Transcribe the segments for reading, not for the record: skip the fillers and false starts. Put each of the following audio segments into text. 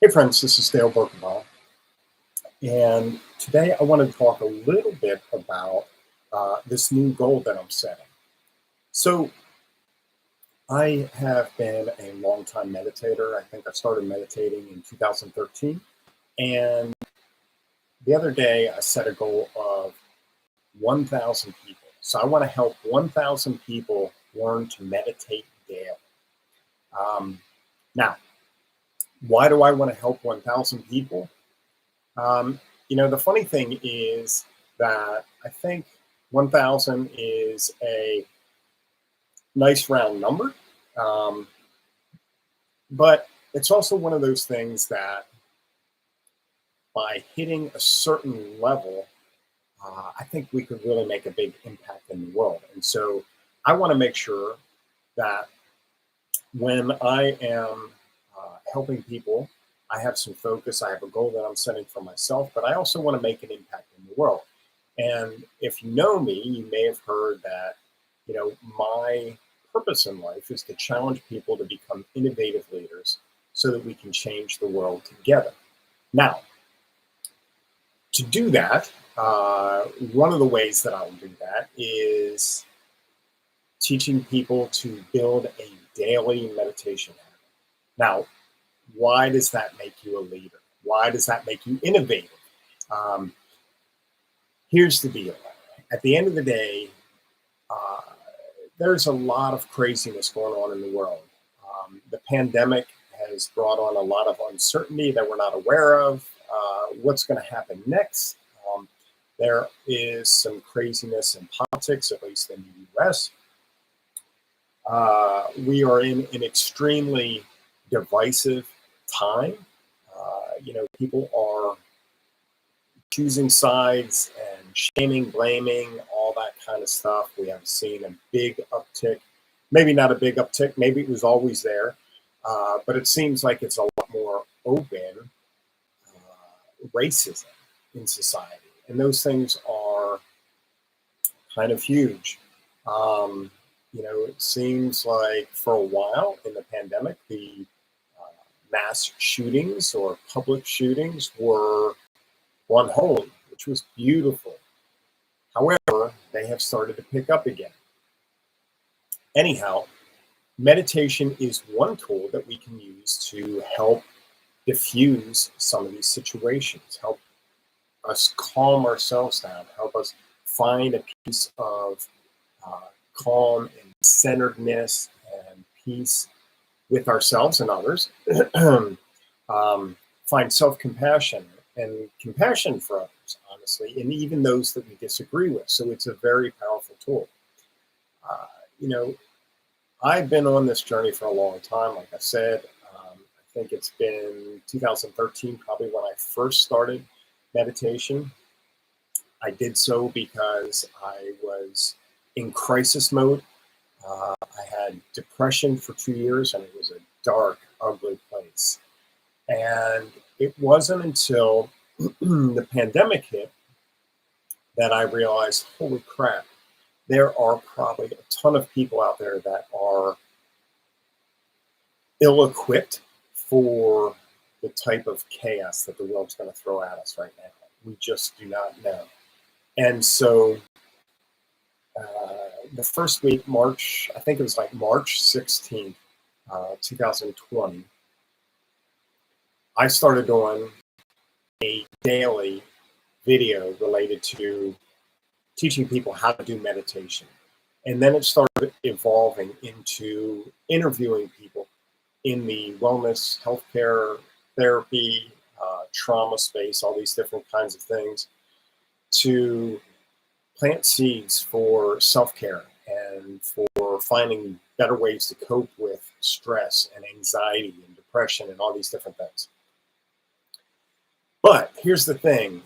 Hey friends, this is Dale Birkenbaum, and today I want to talk a little bit about this new goal that I'm setting. So, I have been a long-time meditator. I think I started meditating in 2013, and the other day I set a goal of 1,000 people. So, I want to help 1,000 people learn to meditate daily. Um, Now, why do I want to help 1,000 people? Um, the funny thing is that I think 1,000 is a nice round number, um, but it's also one of those things that by hitting a certain level, I think we could really make a big impact in the world. And so I want to make sure that when I am helping people, I have some focus. I have a goal that I'm setting for myself, but I also want to make an impact in the world. And if you know me, you may have heard that, my purpose in life is to challenge people to become innovative leaders so that we can change the world together. Now, to do that, one of the ways that I'll do that is teaching people to build a daily meditation habit. Now, why does that make you a leader? Why does that make you innovative? Um, Here's the deal. At the end of the day, uh, there's a lot of craziness going on in the world. The pandemic has brought on a lot of uncertainty that we're not aware of. What's going to happen next? There is some craziness in politics, at least in the US. We are in an extremely divisive time. People are choosing sides and shaming, blaming, all that kind of stuff. We have seen a big uptick, maybe not a big uptick, maybe it was always there, but it seems like it's a lot more open racism in society. And those things are kind of huge. It seems like for a while in the pandemic, the mass shootings or public shootings were on hold, which was beautiful. However, they have started to pick up again. Anyhow, meditation is one tool that we can use to help diffuse some of these situations, help us calm ourselves down, help us find a piece of calm and centeredness and peace with ourselves and others. Find self-compassion and compassion for others, honestly, and even those that we disagree with. So it's a very powerful tool. Uh, you know, I've been on this journey for a long time. Like I said, I think it's been 2013, probably when I first started meditation. I did so because I was in crisis mode. I had depression for 2 years, and it was a dark, ugly place. And it wasn't until the pandemic hit that I realized, holy crap, there are probably a ton of people out there that are ill-equipped for the type of chaos that the world's going to throw at us right now. We just do not know. And so the first week, March, I think it was like March 16th, 2020, I started doing a daily video related to teaching people how to do meditation. And then it started evolving into interviewing people in the wellness, healthcare, therapy, trauma space, all these different kinds of things, to plant seeds for self-care and for finding better ways to cope with stress and anxiety and depression and all these different things. But here's the thing.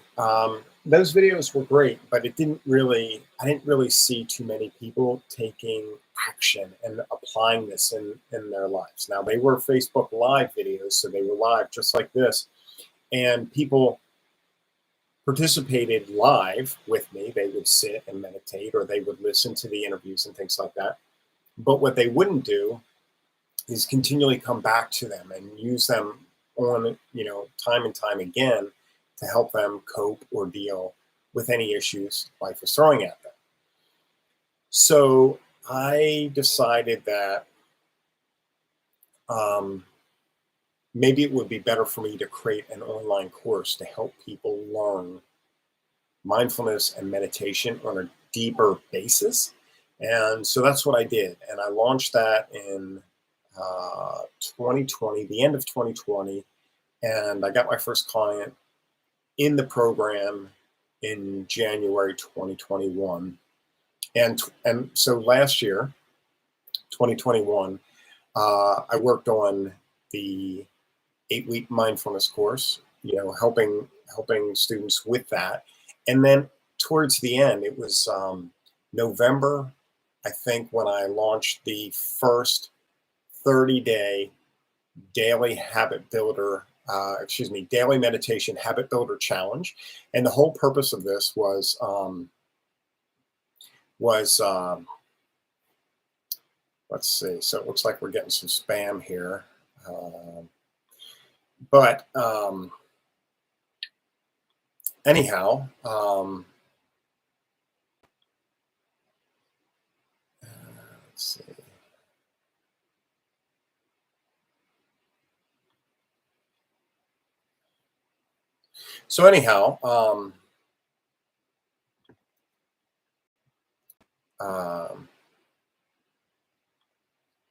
Those videos were great, but I didn't really see too many people taking action and applying this in their lives. Now, they were Facebook Live videos, so they were live just like this. And people participated live with me. They would sit and meditate, or they would listen to the interviews and things like that. But what they wouldn't do is continually come back to them and use them on, time and time again to help them cope or deal with any issues life is throwing at them. So I decided that maybe it would be better for me to create an online course to help people learn mindfulness and meditation on a deeper basis. And so that's what I did. And I launched that in 2020, the end of 2020. And I got my first client in the program in January 2021. And so last year, 2021, I worked on the 8-week mindfulness course, helping students with that. And then towards the end, it was November, I think, when I launched the first 30-day daily daily meditation habit builder challenge. And the whole purpose of this was let's see. So it looks like we're getting some spam here. But anyhow, let's see. So anyhow,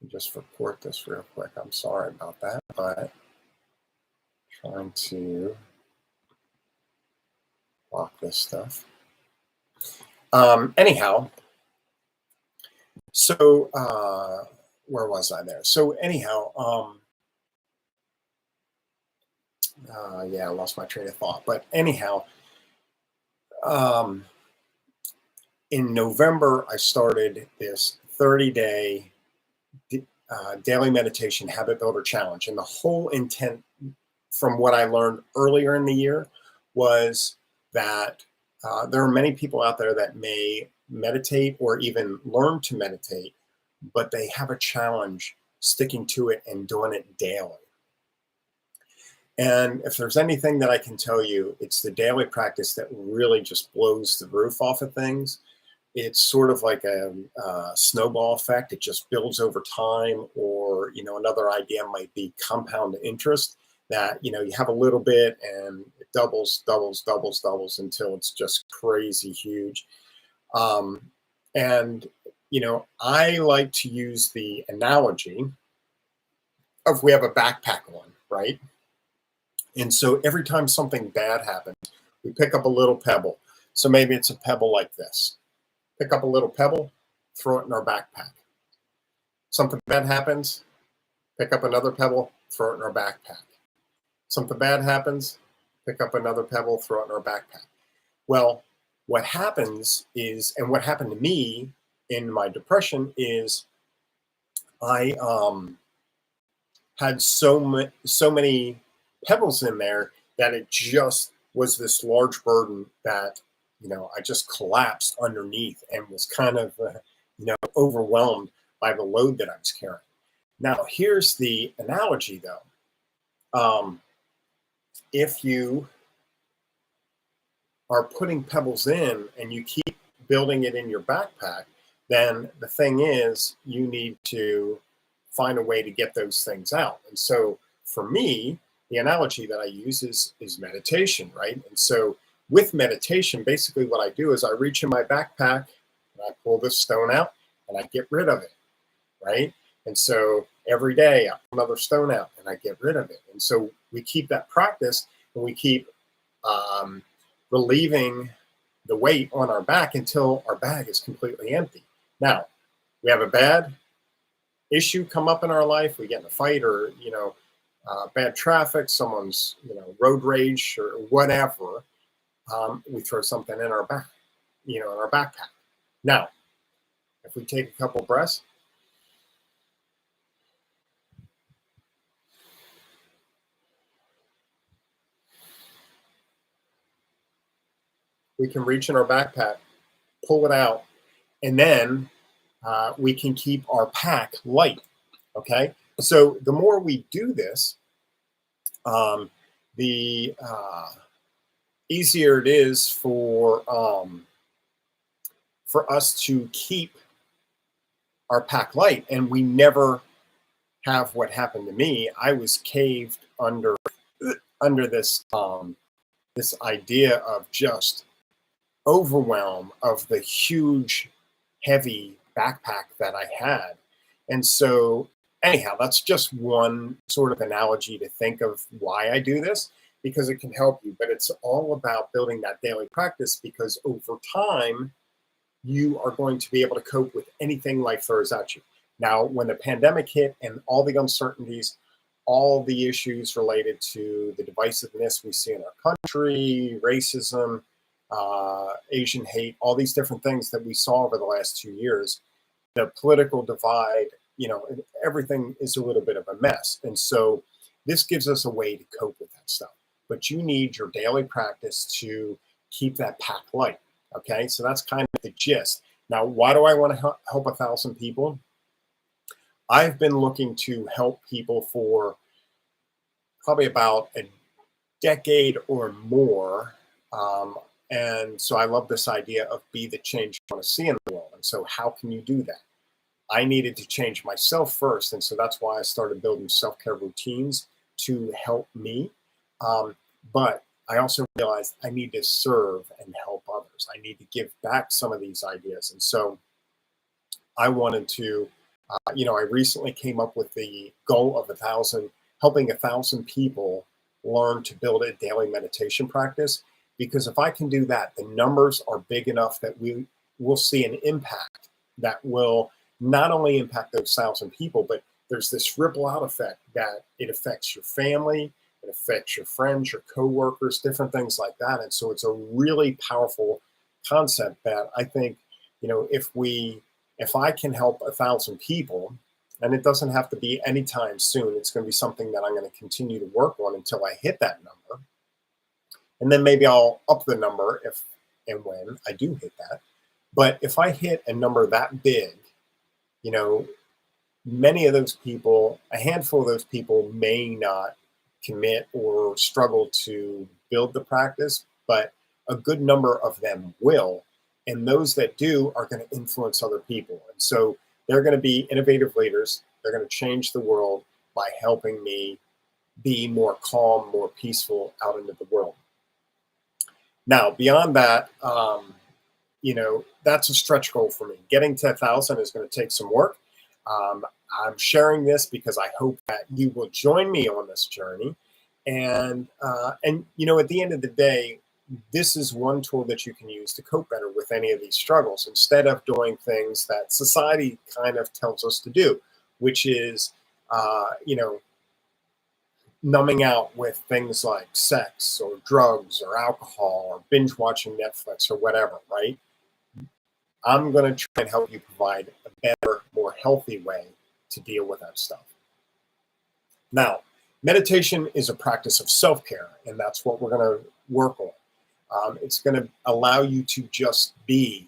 just report this real quick. I'm sorry about that, but trying to block this stuff. Anyhow, so where was I there? So anyhow, yeah, I lost my train of thought. But anyhow, in November, I started this 30-day daily meditation habit builder challenge. And the whole intent, from what I learned earlier in the year, was that there are many people out there that may meditate or even learn to meditate, but they have a challenge sticking to it and doing it daily. And if there's anything that I can tell you, it's the daily practice that really just blows the roof off of things. It's sort of like a snowball effect. It just builds over time. Or, another idea might be compound interest, that, you have a little bit and it doubles until it's just crazy huge. And, I like to use the analogy of, we have a backpack on, right? And so every time something bad happens, we pick up a little pebble. So maybe it's a pebble like this. Pick up a little pebble, throw it in our backpack. Something bad happens, pick up another pebble, throw it in our backpack. Something bad happens, pick up another pebble, throw it in our backpack. Well, what happens is, and what happened to me in my depression is, I had so many pebbles in there that it just was this large burden that, I just collapsed underneath and was kind of, overwhelmed by the load that I was carrying. Now, here's the analogy, though. If you are putting pebbles in and you keep building it in your backpack, then the thing is, you need to find a way to get those things out. And so for me, the analogy that I use is meditation, right? And so with meditation, basically what I do is I reach in my backpack and I pull this stone out and I get rid of it, right? And so every day I pull another stone out and I get rid of it. And so we keep that practice, and we keep relieving the weight on our back until our bag is completely empty. Now, we have a bad issue come up in our life, we get in a fight, or bad traffic, someone's road rage or whatever, we throw something in our back, in our backpack. Now, if we take a couple breaths, we can reach in our backpack, pull it out, and then we can keep our pack light. Okay, so the more we do this, The easier it is for us to keep our pack light, and we never have what happened to me. I was caved under this idea of just overwhelm of the huge, heavy backpack that I had. And so, anyhow, that's just one sort of analogy to think of why I do this, because it can help you. But it's all about building that daily practice, because over time, you are going to be able to cope with anything life throws at you. Now, when the pandemic hit and all the uncertainties, all the issues related to the divisiveness we see in our country, racism, Asian hate, all these different things that we saw over the last 2 years, the political divide, everything is a little bit of a mess. And so this gives us a way to cope with that stuff. But you need your daily practice to keep that pack light. Okay, so that's kind of the gist. Now, why do I want to help 1,000 people? I've been looking to help people for probably about a decade or more. And so I love this idea of be the change you want to see in the world. And so how can you do that? I needed to change myself first. And so that's why I started building self-care routines to help me. But I also realized I need to serve and help others. I need to give back some of these ideas. And so I wanted to, I recently came up with the goal of helping 1,000 people learn to build a daily meditation practice. Because if I can do that, the numbers are big enough that we will see an impact that will not only impact those 1,000 people, but there's this ripple out effect that it affects your family, it affects your friends, your coworkers, different things like that. And so it's a really powerful concept that I think, if I can help 1,000 people, and it doesn't have to be anytime soon, it's going to be something that I'm going to continue to work on until I hit that number. And then maybe I'll up the number if and when I do hit that. But if I hit a number that big, many of those people, a handful of those people may not commit or struggle to build the practice, but a good number of them will. And those that do are going to influence other people. And so they're going to be innovative leaders. They're going to change the world by helping me be more calm, more peaceful out into the world. Now, beyond that, that's a stretch goal for me. Getting to 1,000 is going to take some work. I'm sharing this because I hope that you will join me on this journey. And at the end of the day, this is one tool that you can use to cope better with any of these struggles, instead of doing things that society kind of tells us to do, which is, numbing out with things like sex or drugs or alcohol or binge watching Netflix or whatever, right? I'm going to try and help you provide a better, more healthy way to deal with that stuff. Now, meditation is a practice of self-care, and that's what we're going to work on. It's going to allow you to just be.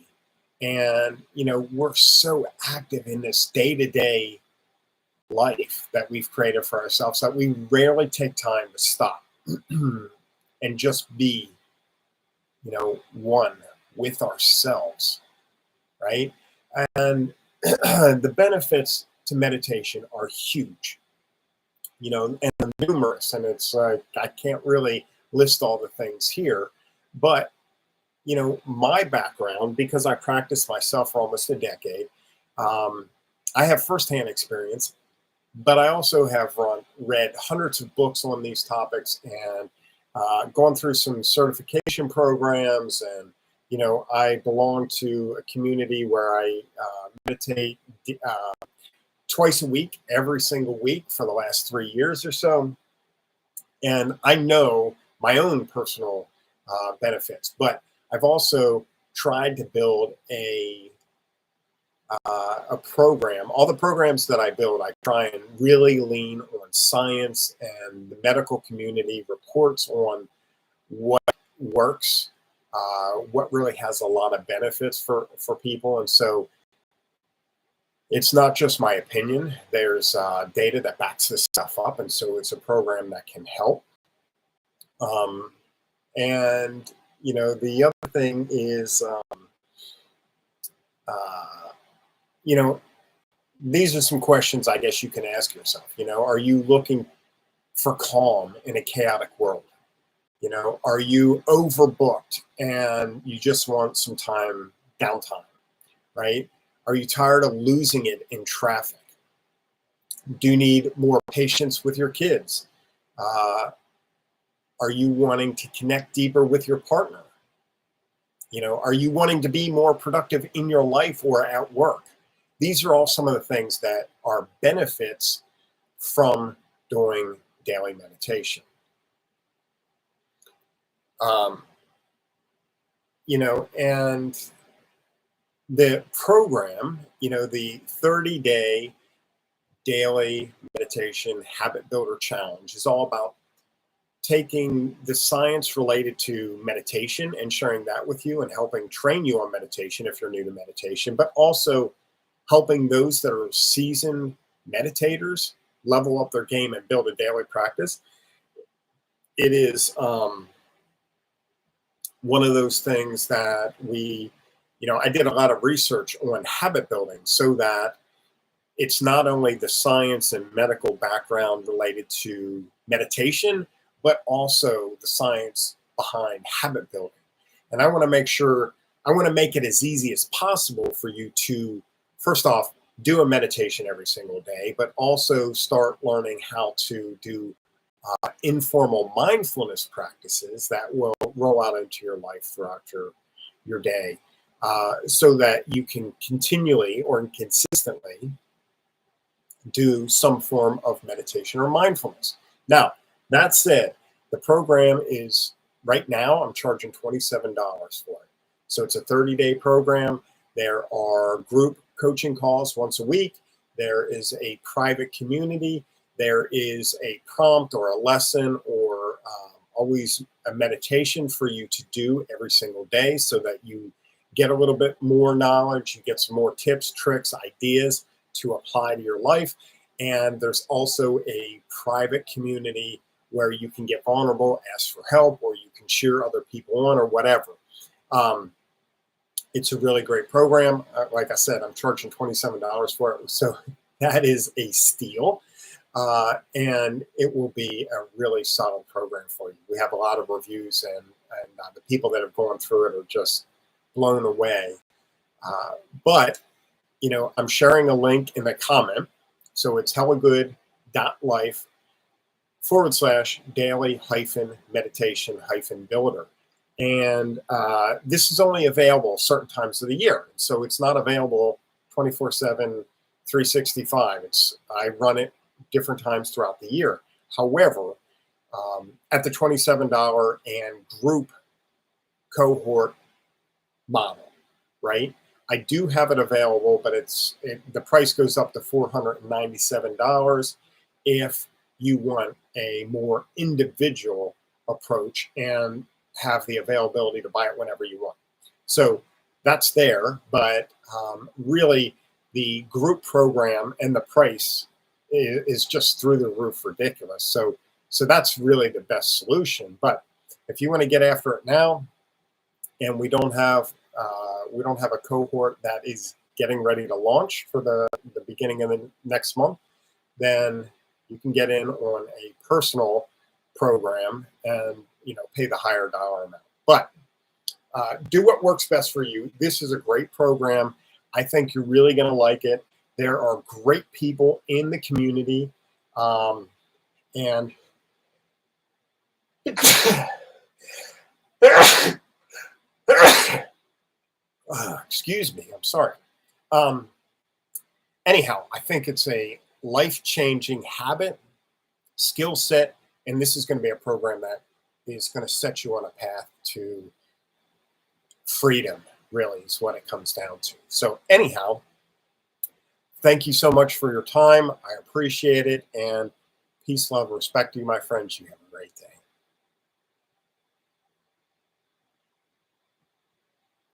And, we're so active in this day-to-day life that we've created for ourselves that we rarely take time to stop and just be, one with ourselves, right? And the benefits to meditation are huge, and numerous. And it's like, I can't really list all the things here, but, my background, because I practiced myself for almost a decade, I have firsthand experience, but I also have read hundreds of books on these topics and gone through some certification programs. And, I belong to a community where I meditate twice a week, every single week for the last 3 years or so. And I know my own personal benefits, but I've also tried to build a program. All the programs that I build, I try and really lean on science, and the medical community reports on what works, what really has a lot of benefits for people. And so It's not just my opinion. There's data that backs this stuff up, and so it's a program that can help. Um, and the other thing is, uh, you know, these are some questions I guess you can ask yourself. Are you looking for calm in a chaotic world? Are you overbooked and you just want some downtime, right? Are you tired of losing it in traffic? Do you need more patience with your kids? Uh, are you wanting to connect deeper with your partner? Are you wanting to be more productive in your life or at work? These are all some of the things that are benefits from doing daily meditation. And the program, the 30-day daily meditation habit builder challenge is all about taking the science related to meditation and sharing that with you and helping train you on meditation if you're new to meditation, but also helping those that are seasoned meditators level up their game and build a daily practice. It is one of those things that I did a lot of research on habit building so that it's not only the science and medical background related to meditation, but also the science behind habit building. And I want to make it as easy as possible for you to, first off, do a meditation every single day, but also start learning how to do informal mindfulness practices that will roll out into your life throughout your day, so that you can continually or consistently do some form of meditation or mindfulness. Now, that said, the program is, right now, I'm charging $27 for it. So it's a 30-day program. There are group coaching calls once a week. There is a private community. There is a prompt or a lesson or always a meditation for you to do every single day so that you get a little bit more knowledge, you get some more tips, tricks, ideas to apply to your life. And there's also a private community where you can get vulnerable, ask for help, or you can cheer other people on or whatever. It's a really great program. Like I said, I'm charging $27 for it. So that is a steal. And it will be a really solid program for you. We have a lot of reviews, and the people that have gone through it are just blown away. But I'm sharing a link in the comment. So it's hellagood.life/daily-meditation-builder. And this is only available certain times of the year. So it's not available 24/7, 365. I run it different times throughout the year. However, at the $27 and group cohort model, right? I do have it available, but the price goes up to $497 if you want a more individual approach and have the availability to buy it whenever you want. So that's there, but really the group program and the price is just through the roof ridiculous. So that's really the best solution. But if you want to get after it now, and we don't have a cohort that is getting ready to launch for the beginning of the next month, then you can get in on a personal program and pay the higher dollar amount. But do what works best for you. This is a great program. I think you're really going to like it. There are great people in the community, and excuse me, I'm sorry. Anyhow, I think it's a life-changing habit, skill set, and this is going to be a program that is going to set you on a path to freedom, really, is what it comes down to. So anyhow, thank you so much for your time. I appreciate it, and peace, love, respect to you, my friends. You have